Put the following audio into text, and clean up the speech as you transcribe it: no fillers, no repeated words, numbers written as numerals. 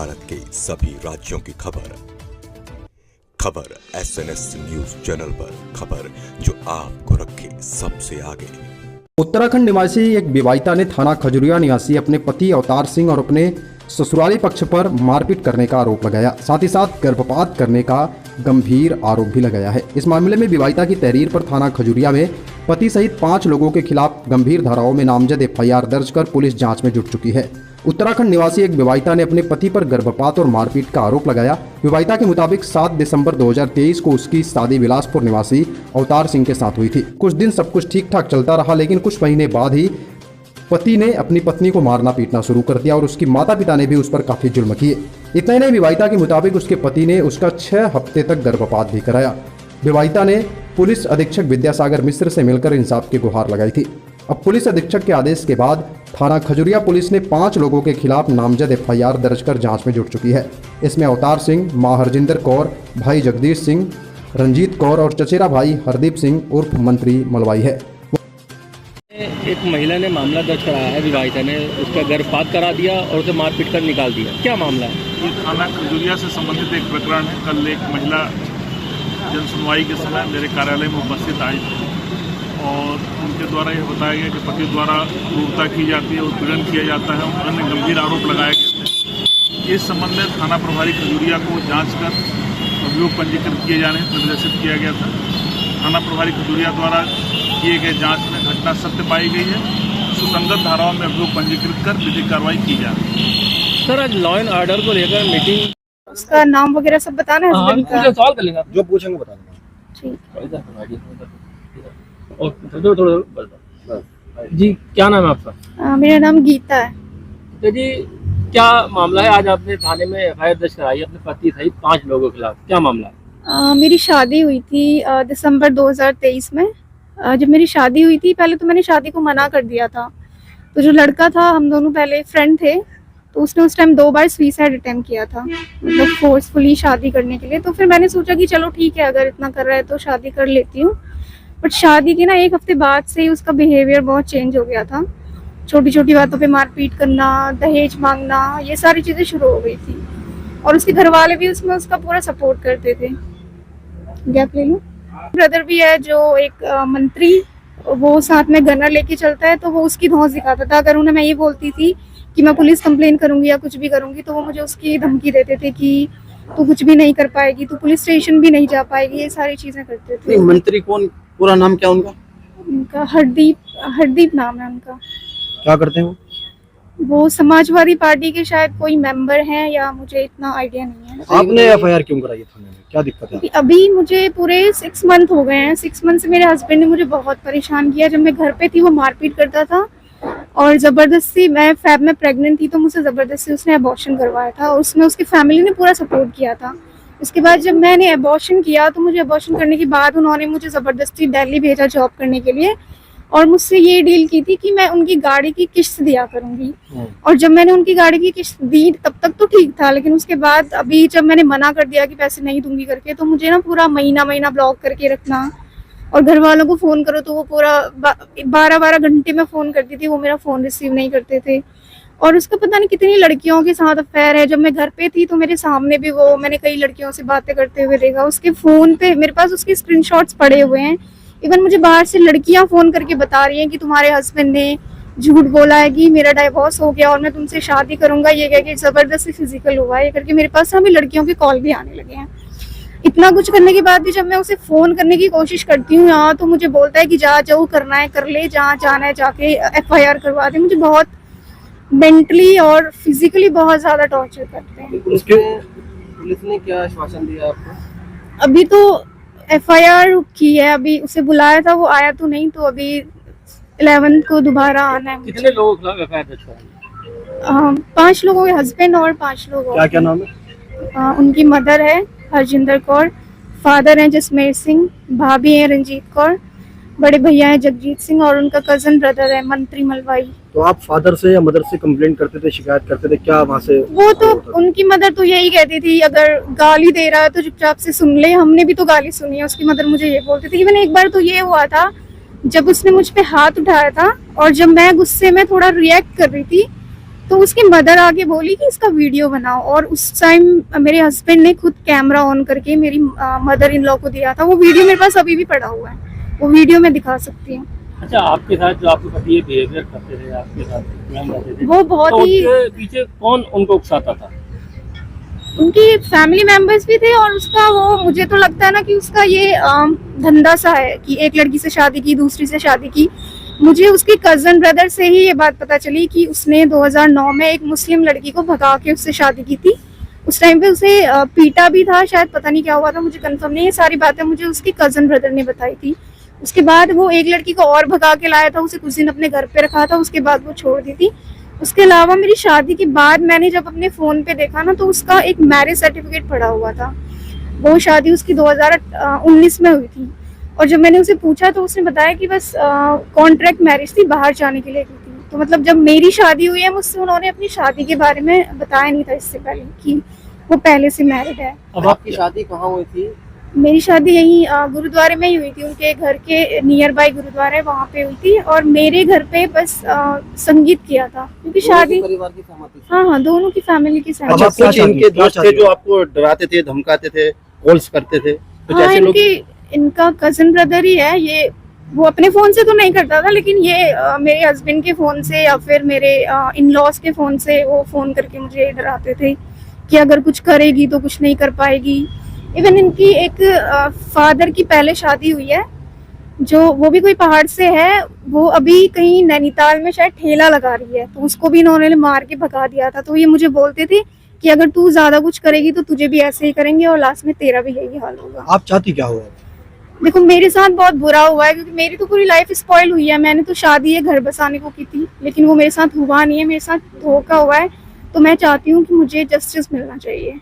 भारत के सभी राज्यों की खबर SNS न्यूज चैनल पर, खबर जो आपको रखे सबसे आगे। उत्तराखंड निवासी एक विवाहिता ने थाना खजुरिया निवासी अपने पति अवतार सिंह और अपने ससुराली पक्ष पर मारपीट करने का आरोप लगाया, साथ ही साथ गर्भपात करने का गंभीर आरोप भी लगाया है। इस मामले में विवाहिता की तहरीर पर थाना खजुरिया में पति सहित 5 लोगों के खिलाफ गंभीर धाराओं में नामजद FIR दर्ज कर पुलिस जांच में जुट चुकी है। उत्तराखंड निवासी एक विवाहिता ने अपने पति पर गर्भपात और मारपीट का आरोप लगाया। विवाहिता के मुताबिक 7 दिसंबर 2023 को उसकी शादी बिलासपुर निवासी अवतार सिंह के साथ हुई थी। कुछ दिन सब कुछ ठीक ठाक चलता रहा, लेकिन कुछ महीने बाद ही पति ने अपनी पत्नी को मारना पीटना शुरू कर दिया और उसकी माता पिता ने भी उस पर काफी जुल्म किए। इतना ही नहीं, विवाहिता के मुताबिक उसके पति ने उसका 6 हफ्ते तक गर्भपात भी कराया। विवाहिता ने पुलिस अधीक्षक विद्यासागर मिश्र से मिलकर इंसाफ की गुहार लगाई थी। अब पुलिस अधीक्षक के आदेश के बाद थाना खजुरिया पुलिस ने 5 लोगों के खिलाफ नामजद FIR दर्ज कर जांच में जुट चुकी है। इसमें अवतार सिंह, मां हरजिंदर कौर, भाई जगदीश सिंह, रंजीत कौर और चचेरा भाई हरदीप सिंह उर्फ मंत्री मलवाई है। एक महिला ने मामला दर्ज कराया है, विवाहिता ने उसका गर्भपात करा दिया और उसे मारपीट कर निकाल दिया। क्या मामला है? ये थाना खजुरिया से संबंधित एक प्रकरण है। कल एक महिला जन सुनवाई के समय मेरे कार्यालय में उपस्थित आई और उनके द्वारा ये बताया गया कि पति द्वारा क्रूरता की जाती है, उत्पीड़न किया जाता है और अन्य गंभीर आरोप लगाए गए थे। इस संबंध में थाना प्रभारी खजुरिया को जांच कर अभियोग पंजीकृत किए जाने निर्देशित किया गया था। थाना प्रभारी खजुरिया द्वारा किए गए जांच में घटना सत्य पाई गई है। सुसंगत धाराओं में अभियोग पंजीकृत कर विधिक कार्रवाई की जा रही है। सर, आज लॉ एंड ऑर्डर को लेकर मीटिंग, उसका नाम वगैरह सब बताना है। सवाल कर लेंगे, जो पूछेंगे बता देंगे। जी, क्या नाम है आपका? मेरा नाम गीता है। तो जी, क्या मामला है? आज आपने थाने में FIR दर्ज कराई अपने पति सहित 5 लोगों के खिलाफ, क्या मामला है? मेरी शादी हुई थी दिसंबर 2023 में। जब मेरी शादी हुई थी, पहले तो मैंने शादी को मना कर दिया था। तो जो लड़का था, हम दोनों पहले फ्रेंड थे, तो उसने उस टाइम 2 बार सुसाइड अटेम्प्ट किया था, मतलब फोर्सफुली शादी करने के लिए। तो फिर मैंने सोचा कि चलो ठीक है, अगर इतना कर रहा है तो शादी कर लेती हूँ। बट शादी के ना 1 हफ्ते बाद से ही उसका बिहेवियर बहुत चेंज हो गया था। छोटी छोटी बातों पे मारपीट करना, दहेज मांगना, ये सारी चीज़ें शुरू हो गई थी। और उसके घर वाले भी उसमें उसका पूरा सपोर्ट करते थे। गैप ले लूँ। ब्रदर भी है जो एक मंत्री, वो साथ में गनर लेके चलता है, तो वो उसकी धौंस दिखाता था। अगर उन्हें मैं ये बोलती थी कि मैं पुलिस कंप्लेन करूंगी या कुछ भी करूंगी, तो वो मुझे उसकी धमकी देते थे कि तू कुछ भी नहीं कर पाएगी, तू पुलिस स्टेशन भी नहीं जा पाएगी, ये सारी चीजें करते थे। मंत्री कौन, पूरा नाम क्या उनका? उनका हरदीप नाम है उनका। क्या करते हैं वो समाजवादी पार्टी के शायद कोई मेंबर हैं, या मुझे इतना आइडिया नहीं है। आपने FIR क्यों कराई थाने में, क्या दिक्कत है? अभी मुझे पूरे 6 मंथ हो गए हैं। 6 मंथ से मेरे हस्बैंड ने मुझे बहुत परेशान किया। जब मैं घर पे थी, वो मारपीट करता था और जबरदस्ती, मैं फेब में प्रेग्नेंट थी, तो मुझसे जबरदस्ती उसने अबॉर्शन करवाया था और उसमें उसकी फैमिली ने पूरा सपोर्ट किया था। उसके बाद जब मैंने अबॉर्शन किया, तो मुझे अबॉर्शन करने के बाद उन्होंने मुझे ज़बरदस्ती दिल्ली भेजा जॉब करने के लिए, और मुझसे ये डील की थी कि मैं उनकी गाड़ी की किस्त दिया करूंगी। और जब मैंने उनकी गाड़ी की किस्त दी, तब तक तो ठीक था, लेकिन उसके बाद अभी जब मैंने मना कर दिया कि पैसे नहीं दूंगी करके, तो मुझे ना पूरा महीना ब्लॉक करके रखना, और घर वालों को फ़ोन करो तो वो पूरा 12 घंटे में फ़ोन करती थी, वो मेरा फ़ोन रिसीव नहीं करते थे। और उसका पता नहीं कितनी लड़कियों के साथ अफेयर है। जब मैं घर पे थी, तो मेरे सामने भी मैंने कई लड़कियों से बातें करते हुए देखा। उसके फ़ोन पे मेरे पास उसके स्क्रीनशॉट्स पड़े हुए हैं। इवन मुझे बाहर से लड़कियां फ़ोन करके बता रही हैं कि तुम्हारे हस्बैंड ने झूठ बोला है कि मेरा डाइवोर्स हो गया और मैं तुमसे शादी करूंगा, ये कह के ज़बरदस्ती फिजिकल हुआ है, ये करके मेरे पास अभी लड़कियों के कॉल भी आने लगे हैं। इतना कुछ करने के बाद भी जब मैं उसे फ़ोन करने की कोशिश करती हूँ यहाँ, तो मुझे बोलता है कि जा, जो करना है कर ले, जहाँ जाना है जाके FIR करवा दे। मुझे बहुत मेंटली और फिजिकली बहुत ज़्यादा टॉर्चर करते हैं। पुलिस ने क्या आश्वासन दिया आपको? अभी तो FIR की है, अभी उसे बुलाया था, वो आया तो नहीं, तो अभी 11 को दोबारा आना है। कितने लोगों के खिलाफ FIR दर्ज कराई? 5 लोगों के हस्बैंड और 5 लोगों। क्या नाम है? उनकी मदर है हरजिंदर कौर, फादर हैं जसमेर सिंह, भाभी हैं रंजीत कौर, बड़े भैया हैं जगजीत सिंह, और उनका कजन ब्रदर है मंत्री मलवाई। तो आप फादर से या मदर से कंप्लेंट करते थे, शिकायत करते थे, क्या वहाँ से? वो तो उनकी मदर तो यही कहती थी, अगर गाली दे रहा है तो चुपचाप से सुन ले। हमने भी तो गाली सुनी है। उसकी मदर मुझे ये बोलती थी। इवन एक बार तो ये हुआ था, जब उसने मुझ पे हाथ उठाया था और जब मैं गुस्से में थोड़ा रिएक्ट कर रही थी, तो उसकी मदर आके बोली कि इसका वीडियो बनाओ, और उस टाइम मेरे हस्बैंड ने खुद कैमरा ऑन करके मेरी मदर इन लॉ को दिया था। वो वीडियो मेरे पास अभी भी पड़ा हुआ है, वो वीडियो मैं दिखा सकती हूँ। अच्छा, आपके साथ जो आपके पति ये बिहेवियर करते थे, आपके साथ मैम रहते थे, वो बहुत तो ही, उनके पीछे कौन उनको उकसाता था? उनकी फैमिली मेंबर्स भी थे, और उसका वो, मुझे तो लगता है ना कि उसका ये धंधा सा है कि एक लड़की से शादी की, दूसरी से शादी की। मुझे उसके कजन ब्रदर से ही ये बात पता चली कि उसने 2009 में एक मुस्लिम लड़की को भगा के उससे शादी की थी। उस टाइम पे उसे पीटा भी था शायद, पता नहीं क्या हुआ था, मुझे कंफर्म नहीं। ये सारी बातें मुझे उसके कजन ब्रदर ने बताई थी। उसके बाद वो एक लड़की को और भगा के लाया था, उसे कुछ दिन अपने घर पे रखा था, उसके बाद वो छोड़ दी थी। उसके अलावा मेरी शादी के बाद मैंने जब अपने फ़ोन पे देखा ना, तो उसका एक मैरिज सर्टिफिकेट पड़ा हुआ था। वो शादी उसकी 2019 में हुई थी, और जब मैंने उसे पूछा तो उसने बताया कि बस कॉन्ट्रैक्ट मैरिज थी, बाहर जाने के लिए की थी। तो मतलब जब मेरी शादी हुई है मुझसे, उन्होंने अपनी शादी के बारे में बताया नहीं था इससे पहले कि वो पहले से मैरिड है। अब आपकी शादी कहाँ हुई थी? मेरी शादी यहीं गुरुद्वारे में ही हुई थी, उनके घर के नियर बाय गुरुद्वारा है, वहाँ पे हुई थी। और मेरे घर पे बस संगीत किया था, क्योंकि शादी परिवार की सहमति से। हाँ हाँ, दोनों की फैमिली की अच्छा, सहमति। कुछ इनके दोस्त थे जो आपको डराते थे, धमकाते थे, कॉल्स करते थे, कुछ हाँ, ऐसे लोग? इनका कजन ब्रदर ही है ये। वो अपने फोन से तो नहीं करता था, लेकिन ये मेरे हस्बैंड के फोन से या फिर मेरे इन लॉज के फोन से वो फोन करके मुझे डराते थे कि अगर कुछ करेगी तो कुछ नहीं कर पाएगी। इवन इनकी एक फादर की पहले शादी हुई है, जो वो भी कोई पहाड़ से है, वो अभी कहीं नैनीताल में शायद ठेला लगा रही है, तो उसको भी इन्होंने मार के भगा दिया था। तो ये मुझे बोलते थे कि अगर तू ज्यादा कुछ करेगी तो तुझे भी ऐसे ही करेंगे, और लास्ट में तेरा भी यही हाल होगा। आप चाहती क्या हुआ? देखो, मेरे साथ बहुत बुरा हुआ है, क्योंकि मेरी तो पूरी लाइफ स्पॉइल हुई है। मैंने तो शादी है घर बसाने को की थी, लेकिन वो मेरे साथ हुआ नहीं है, मेरे साथ धोखा हुआ है। तो मैं चाहती हूँ कि मुझे जस्टिस मिलना चाहिए।